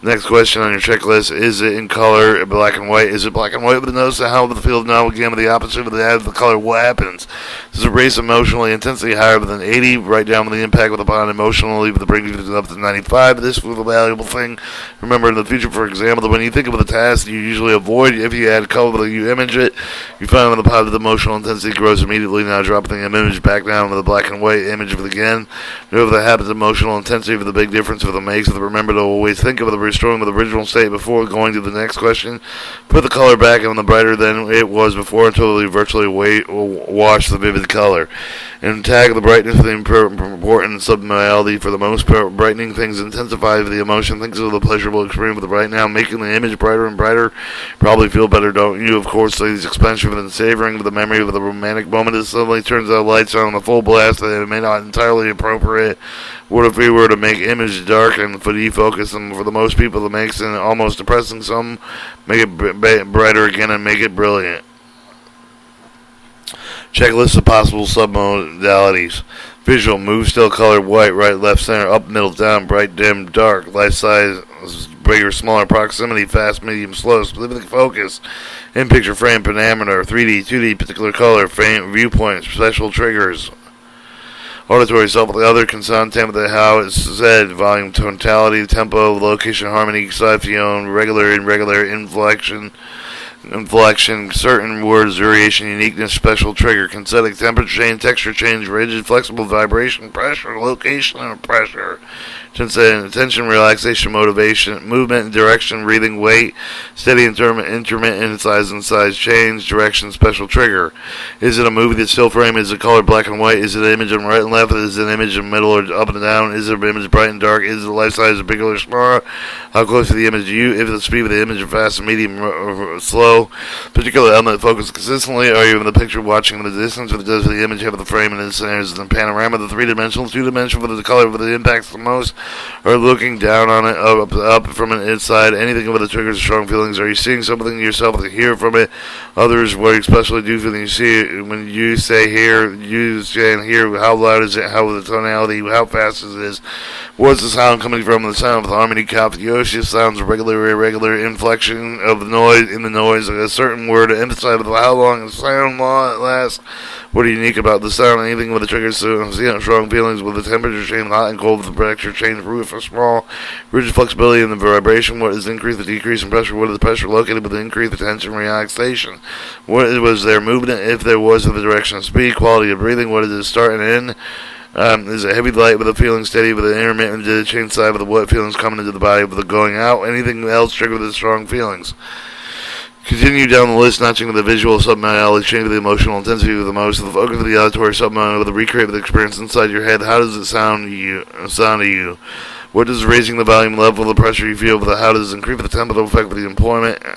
Next question on your checklist: is it in color, black and white? Is it black and white with the notice of how the field now again with the opposite of the add of the color? What happens? Does it raise emotionally intensity higher than 80? Write down the impact with the bond emotionally with the brings you up to 95. This was a valuable thing. Remember in the future, for example, that when you think of the task you usually avoid, if you add color, you image it, you find when the positive emotional intensity grows immediately. Now drop the image back down to the black and white image of it again. Know if that happens emotional intensity for the big difference of the makes. Remember to always think of the restoring the original state before going to the next question. Put the color back on the brighter than it was before until you virtually wash the vivid color. And tag the brightness with the important subtonality. For the most part, brightening things intensifies the emotion. Think of the pleasurable experience with the right now, making the image brighter and brighter. Probably feel better, don't you? Of course, these expensive and savoring of the memory of the romantic moment. It suddenly turns out lights on the full blast, that it may not entirely appropriate. What if we were to make image dark and defocus them? For the most people, it makes it almost depressing. Some make it brighter again and make it brilliant. Checklist of possible submodalities. Visual, move, still, color, white, right, left, center, up, middle, down, bright, dim, dark, light size, bigger, smaller, proximity, fast, medium, slow, specific focus, in picture frame, parameter, 3D, 2D, particular color, frame, viewpoint, special triggers, auditory, self, the other, consonant, tempo, how it's said, volume, tonality, tempo, location, harmony, siphon, regular, irregular, inflection, certain words, variation, uniqueness, special trigger, kinetic, temperature change, texture change, rigid, flexible, vibration, pressure, location, and pressure, tension, relaxation, motivation, movement, direction, breathing, weight, steady, intermittent, size change, direction, special trigger. Is it a movie that's still frame? Is it color black and white? Is it an image on right and left? Is it an image in middle or up and down? Is it an image bright and dark? Is it life size or bigger or smaller? How close to the image you? If the speed of the image is fast, medium, or slow? Particular element focus consistently. Are you in the picture watching the distance, or does the image have the frame and its centers in the panorama, the three-dimensional, two-dimensional, for the color, for the impacts the most, or looking down on it, up from an inside, anything about the triggers, strong feelings? Are you seeing something yourself to hear from it? Others, what you especially do when you see it, when you say hear, you say and hear, how loud is it, how the tonality, how fast is it? What's the sound coming from? The sound of the harmony, captiosity, sounds regular, irregular, inflection of the noise, in the noise, a certain word to emphasize with how long the sound lasts. What are unique about the sound? Anything with the triggers, so strong feelings with the temperature change, hot and cold, with the pressure change, root for small, rigid flexibility in the vibration. What is the increase, the decrease in pressure? What is the pressure located with the increase, the tension, relaxation? What was their movement, if there was, in the direction of speed, quality of breathing? What is it start and end? Is it heavy light with a feeling steady with an intermittent? Did it change side with the what feelings coming into the body with the going out? Anything else trigger with the strong feelings? Continue down the list, notching the visual subtonality, change the emotional intensity with the most, the focus of the auditory subtonality with the recreate the experience inside your head. How does it sound to you? What does raising the volume level of the pressure you feel with the how does it increase the tempo effect with the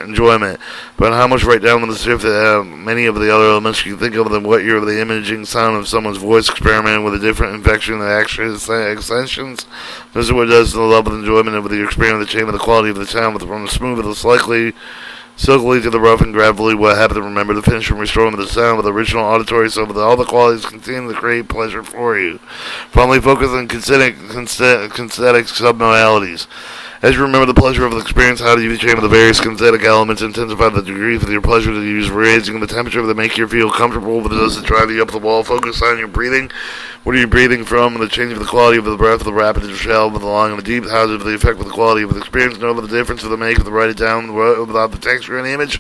enjoyment? But how much right down with the shift that many of the other elements you think of them, what you're the imaging sound of someone's voice, experimenting with a different infection, the action extensions. This is what it does to the level of enjoyment of the experience, the change of the quality of the sound from the smooth to the slightly silkily to the rough and gravelly. What happened to remember the finish and restoring with the sound with the original auditory, so with all the qualities continue to create pleasure for you. Finally, focus on kinesthetic subtonalities. As you remember the pleasure of the experience, how do you change the various kinesthetic elements, intensify the degree of your pleasure to use raising the temperature that make you feel comfortable with those that drive you up the wall. Focus on your breathing. What are you breathing from? The change of the quality of the breath, the rapid and shallow, the long and the deep. How does the effect with the quality of the experience? Know the difference of the make, the write it down without the texture and the image.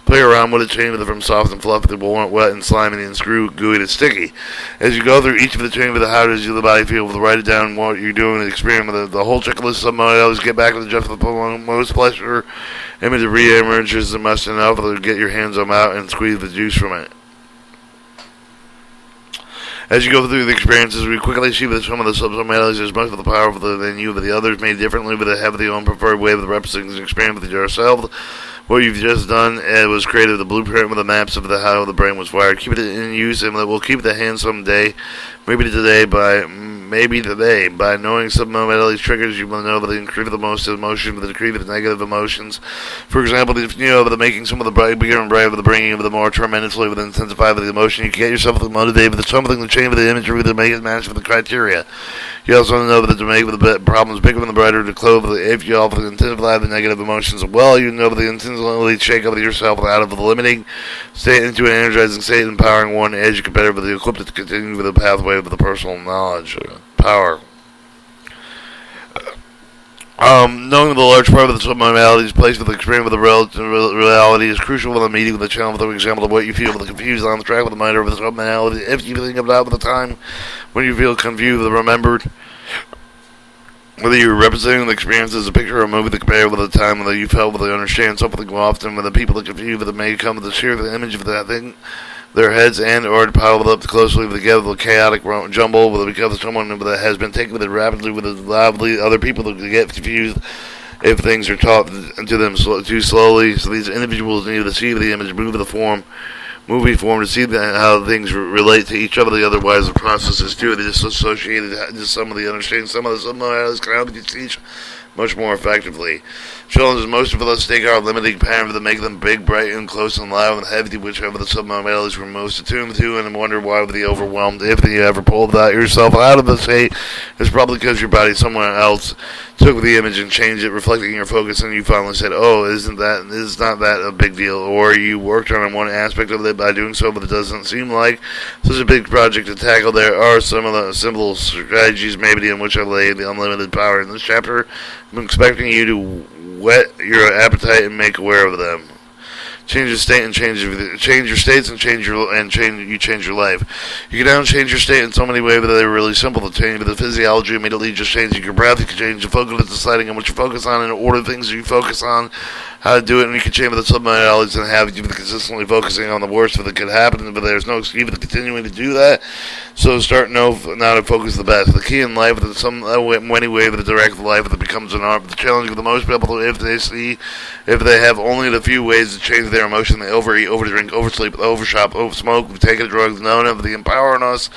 Play around with it, change it from soft and fluffy to wet and slimy and screw, gooey to sticky. As you go through each of the change of the how does the body feel with the write it down, what you're doing, the experience with the whole checklist. Somebody always get back to the just the most pleasure. Image of re-emerges and must enough to get your hands on out and squeeze the juice from it. As you go through the experiences, we quickly see that some of the subtonalities is much of the power than you, but the others made differently, but they have their own preferred way of representing the experience with yourself. What you've just done was created the blueprint with the maps of the how the brain was wired. Keep it in use, and we'll keep the hand someday. Maybe today by knowing subtonality triggers, you will know that they increase the most emotion, but the decrease of the negative emotions. For example, if you know the making some of the bigger and brighter, the bringing of the more tremendously with intensify with the emotion, you can get yourself motivated with something to change with the imagery to make it match with the criteria. You also know that to make with the problems bigger and the brighter to clothe if you also intensify the negative emotions well, you know the intentionally shake up yourself out of the limiting state into an energizing state, empowering one as you compare with the equipped to continue with the pathway of the personal knowledge power. Knowing the large part of the subtonalities placed with the experience with the reality is crucial when the meeting with the channel. For example, of what you feel with the confused on the track with the mind over the subtonality. If you think about the time when you feel confused, the remembered Whether you're representing the experience as a picture or a movie that compare with the time that you felt, whether you understand something often, with the people that confuse, that may come to share the image of that thing, their heads and or piled up closely together with a chaotic jumble, whether because of someone that has been taken with it rapidly, with lively other people that get confused if things are taught to them too slowly. So these individuals need to see the image move the form. Movie form to see how things relate to each other. Otherwise, the process is too disassociated. Just some of the understanding, some of the similarities can help you teach much more effectively. Challenges most of us take our limiting pattern that make them big, bright, and close, and loud, and heavy, whichever the submodalities we're most attuned to, and wonder why would they overwhelmed. If you ever pulled that yourself out of the state, it's probably because your body somewhere else took the image and changed it, reflecting your focus, and you finally said, "Oh, is not that a big deal?" Or you worked on one aspect of it by doing so, but it doesn't seem like such a big project to tackle. There are some of the simple strategies, maybe in which I lay the unlimited power in this chapter. I'm expecting you to whet your appetite and make aware of them. Change your state and change your states and change your life. You can now change your state in so many ways that they're really simple to change. But the physiology immediately just changing your breath. You can change the focus, deciding on what you focus on, and order things you focus on, how to do it, and you can change the submodalities and have you consistently focusing on the worst that could happen. But there's no excuse for continuing to do that. So start now to focus the best. The key in life is many ways to direct the life that becomes an art. But the challenge of the most people, if they have only the few ways to change their emotion, they overeat, overdrink, oversleep, overshop, oversmoke, take drugs, none of the empowering us,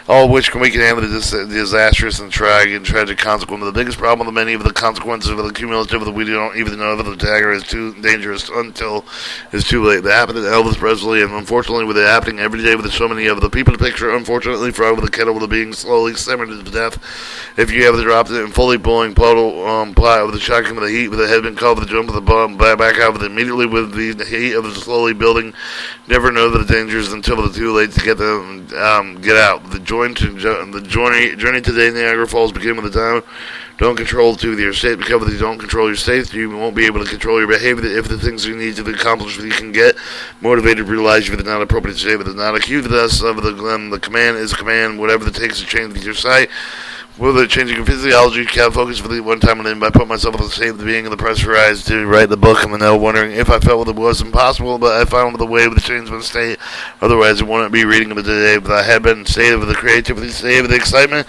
all of which we can handle the disastrous and tragic consequence. The biggest problem with many of the consequences of the cumulative that we don't even know that the dagger is too dangerous until it's too late. That happened to Elvis Presley, and unfortunately with it happening every day with so many of the people to picture, unfortunately fried with a kettle with it being slowly simmered to death. If you ever dropped it in fully boiling pot with the shocking of the heat, with the head been caught with the jump of the bomb back out with it immediately with the heat of the slowly building, never know the dangers until it's too late to get out. The journey today in Niagara Falls begin with the time. Don't control to your state, because if you don't control your state, you won't be able to control your behavior. If the things you need to accomplish, you can get motivated, realize you are not appropriate to say, but not accused of us of the command is a command, whatever it takes to change your sight. Whether changing your physiology, can't focus for the one time and then I put myself in the state of being in the pressurized to write the book. I'm now wondering if I felt it was impossible, but I found the way with the change my state. Otherwise, I wouldn't be reading it today. But I had been in state of the creativity, state of the excitement.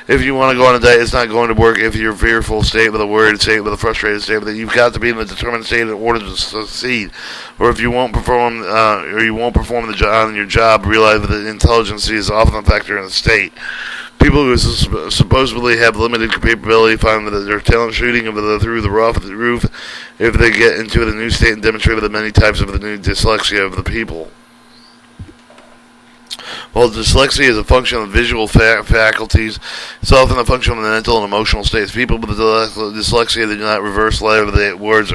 If you want to go on a diet, it's not going to work. If you're fearful state, with a worried state, with a frustrated state, that you've got to be in a determined state in order to succeed. Or if you won't perform, the job on your job, realize that intelligence is often a factor in the state. People who supposedly have limited capability find that their talent shooting through the roof if they get into the new state and demonstrate the many types of the new dyslexia of the people. While dyslexia is a function of visual faculties, it's often a function of the mental and emotional states. People with dyslexia, they do not reverse letter the words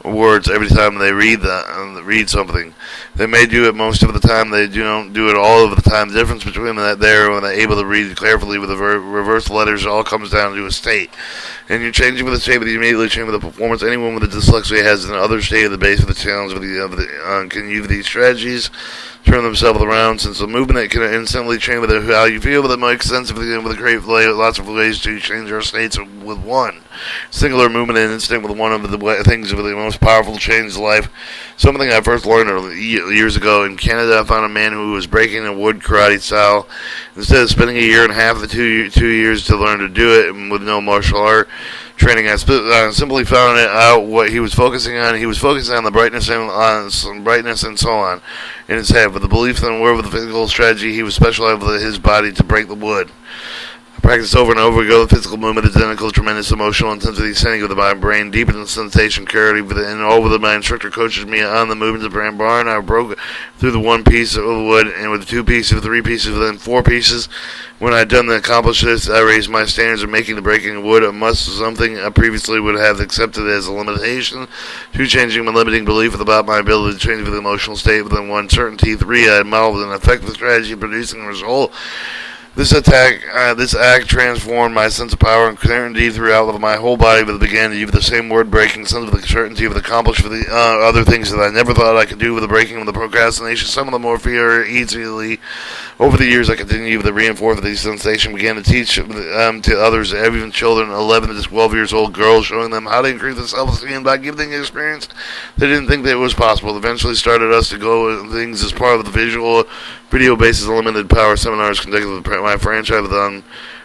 words every time they read something. They may do it most of the time. They don't do it all of the time. The difference between that there when they're able to read carefully with the reverse letters all comes down to a state. And you're changing with the state, but you immediately change with the performance. Anyone with a dyslexia has another state of the base of the challenge can use these strategies, turn themselves around, since the movement it can instantly change with how you feel, but it makes sense with a great lots of ways to change our states with one singular movement and instinct with one of the things of the most powerful change life. Something I first learned years ago in Canada. I found a man who was breaking a wood karate style. Instead of spending a year and a half to 2 years to learn to do it and with no martial art training, I simply found out what he was focusing on. He was focusing on the brightness and so on in his head. With the belief and word with the physical strategy, he was specialized with his body to break the wood. Practice over and over ago. The physical movement is identical, tremendous emotional intensity, sending with my brain, deep in the sensation, clarity, and all with my instructor coaches me on the movement of the barn. I broke through the one piece of wood, and with the 2 pieces, 3 pieces, then 4 pieces. When I'd done the accomplish this, I raised my standards of making the breaking of wood a must, something I previously would have accepted as a limitation. 2, changing my limiting belief about my ability to change with the emotional state within 1 certainty. 3, I modeled an effective strategy producing a result. This act transformed my sense of power and certainty throughout my whole body, but it began to use the same word-breaking sense of the certainty of the accomplish for the other things that I never thought I could do with the breaking of the procrastination. Some of them more fear easily Over the years, I continued to reinforce these sensations, began to teach to others, even children, 11 to 12 years old girls, showing them how to increase their self-esteem by giving them experience they didn't think that it was possible. Eventually started us to go things as part of the visual, video-based limited power seminars conducted with my franchise on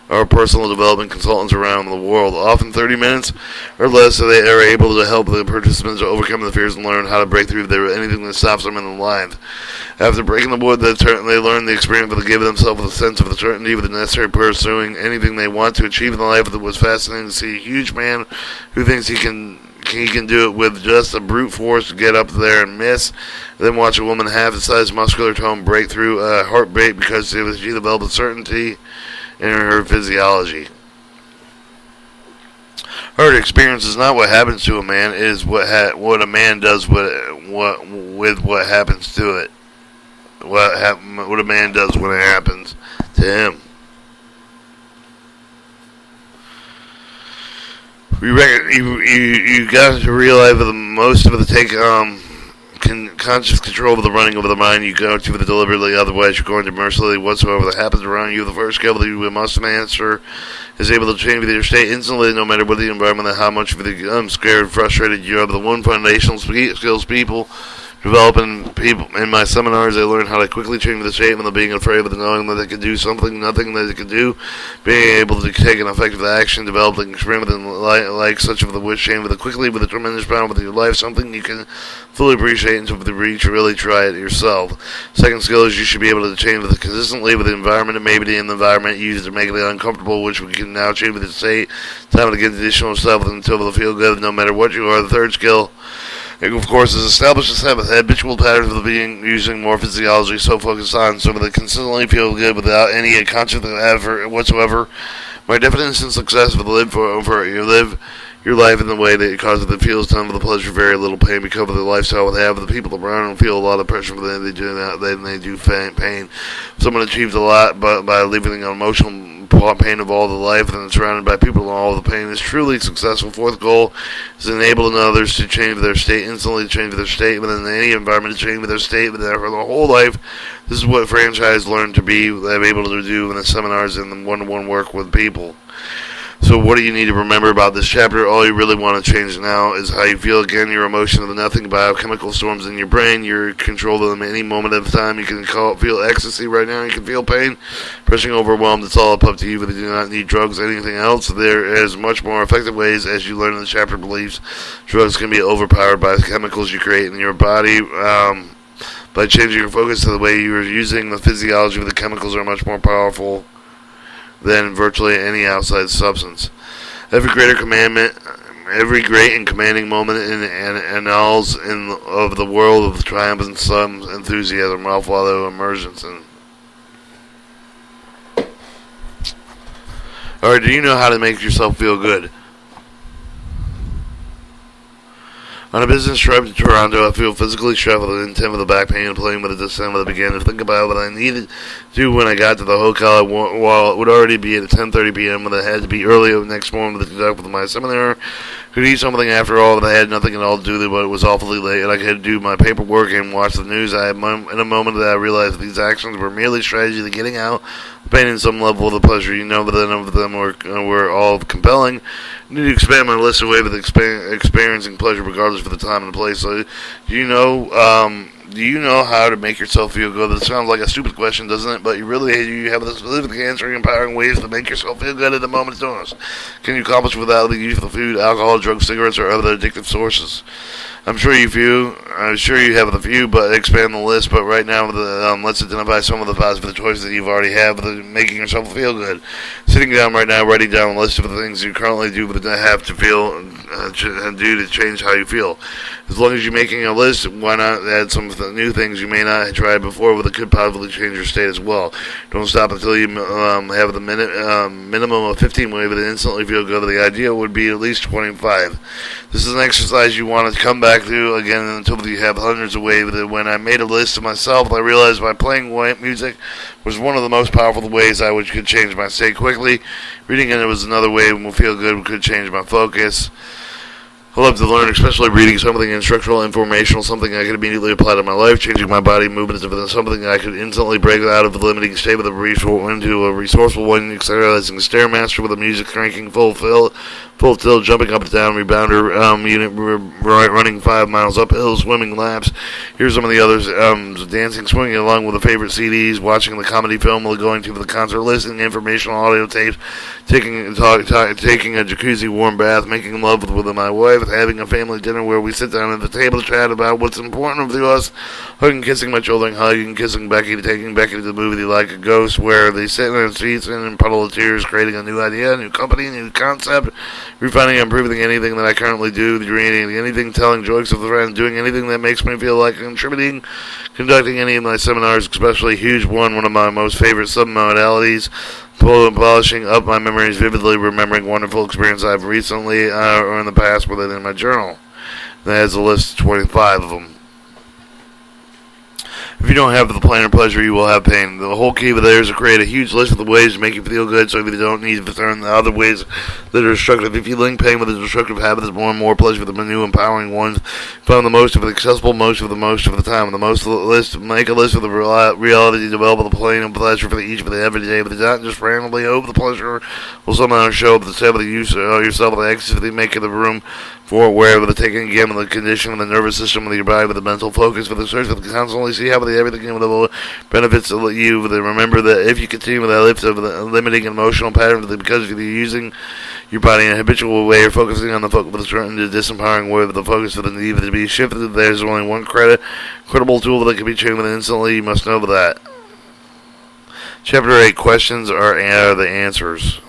our personal development consultants around the world. Often 30 minutes or less, so they are able to help the participants overcome the fears and learn how to break through anything that stops them in their life. After breaking the wood, they learn the experience of giving themselves a sense of the certainty with the necessary pursuing anything they want to achieve in life. It was fascinating to see a huge man who thinks he can do it with just a brute force to get up there and miss. Then watch a woman half the size muscular tone break through a heartbeat because she developed a certainty in her physiology. Her experience is not what happens to a man; it is what a man does with what happens to it. What a man does when it happens to him. You got to realize that most of the take conscious control of the running over the mind you go to deliberately, otherwise you're going to mercilessly whatsoever that happens around you. The first skill that you must master is able to change your state instantly, no matter what the environment and how much scared, frustrated you are. The one foundational skills people developing in my seminars, they learn how to quickly change the state without being afraid of knowing that they can do something, nothing that they can do, being able to take an effective action, developing experimenting like such of the wish change quickly with a tremendous power with your life, something you can fully appreciate until the reach really try it yourself. Second skill is you should be able to change consistently with the environment and maybe in the environment you use to make it uncomfortable, which we can now change with the state, time to get additional stuff until they'll feel good no matter what you are. The third skill, of course, is establish a habitual patterns of being using more physiology, so focused on so that they consistently feel good without any conscious effort whatsoever. My definition of success is to live your life in the way that it causes it feels time of the pleasure, very little pain, because of the lifestyle they have. The people around them feel a lot of pressure for them. They do that. They do pain. Someone achieves a lot, but by leaving an emotional pain of all the life and surrounded by people and all the pain is truly successful. Fourth goal is enabling others to change their state instantly, change their state within any environment, to change their state within their whole life. This is what franchise learned to be able to do in the seminars and the one-to-one work with people. So what do you need to remember about this chapter? All you really want to change now is how you feel. Again, your emotion of nothing biochemical storms in your brain. You're controlled of them any moment of the time. You can feel ecstasy right now. You can feel pain, pressing overwhelmed. It's all up to you, but you do not need drugs or anything else. There is much more effective ways, as you learn in the chapter believes. Drugs can be overpowered by the chemicals you create in your body. By changing your focus to the way you are using the physiology of the chemicals are much more powerful than virtually any outside substance. Every great and commanding moment in annals of the world of triumph and some enthusiasm, Ralph Waldo Emergence. Alright, do you know how to make yourself feel good? On a business trip to Toronto, I feel physically shuffled and intent with the back pain and playing with the December. I began to think about what I needed to do when I got to the hotel. While it would already be at 10:30 p.m., when I had to be early the next morning to conduct with my seminar, could eat something after all, but I had nothing at all to do, but it was awfully late, and I could do my paperwork and watch the news. In a moment that I realized that these actions were merely strategy to getting out, obtaining some level of the pleasure. You know, but none of them were all compelling. I need to expand my list away with experiencing pleasure regardless of the time and the place. So, do you know how to make yourself feel good? That sounds like a stupid question, doesn't it? But you have the specific answering, empowering ways to make yourself feel good at the moment's notice. Can you accomplish without the use of food, alcohol, drugs, cigarettes, or other addictive sources? I'm sure you have a few, but expand the list. But right now, let's identify some of the positive choices that you've already have with making yourself feel good. Sitting down right now, writing down a list of the things you currently do but have to feel and do to change how you feel. As long as you're making a list, why not add some of the new things you may not have tried before, but that could possibly change your state as well. Don't stop until you have the minimum of 15 ways that instantly feel good. The idea would be at least 25. This is an exercise you want to come back to again until you have hundreds of ways. When I made a list of myself, I realized by playing music was one of the most powerful ways could change my state quickly. Reading it was another way to feel good, could change my focus. I love to learn, especially reading something instructional, informational, something I could immediately apply to my life, changing my body movements into something I could instantly break out of the limiting state with into a resourceful one, exercising a stairmaster with a music cranking full tilt, jumping up and down, rebounder unit, running 5 miles uphill, swimming laps. Here's some of the others: dancing, swinging along with the favorite CDs, watching the comedy film, going to the concert, listening to informational audio tapes, taking a jacuzzi warm bath, making love with my wife, having a family dinner where we sit down at the table to chat about what's important to us, hugging, kissing my children, hugging, kissing Becky, taking Becky to the movie like a ghost, where they sit in their seats and in a puddle of tears, creating a new idea, a new company, a new concept, refining and improving anything that I currently do, reading anything, telling jokes with friends, doing anything that makes me feel like contributing, conducting any of my seminars, especially a huge one of my most favorite submodalities, polishing up my memories, vividly remembering wonderful experiences I've recently or in the past within in my journal. That has a list of 25 of them. If you don't have the pain or pleasure, you will have pain. The whole key of there is to create a huge list of the ways to make you feel good, so if you don't need to turn the other ways that are destructive. If you link pain with the destructive habits, more and more pleasure with the new empowering ones. Find the most of it accessible, most of the time. The most list, make a list of the reality, develop the pain and pleasure for each of the every day, but not just randomly hope the pleasure will somehow show up. The step of the use yourself, the activity, making the room for wherever the taking again with the condition of the nervous system of your body, with the mental focus, for the search, with the constantly see how everything with the benefits of you. With remember that if you continue with that lift of the limiting emotional pattern, because you're using your body in a habitual way, you're focusing on the focus with a certain disempowering way, with the focus for the need to be shifted. There's only one credible tool that can be changed with instantly. You must know that. Chapter 8: Questions are the answers.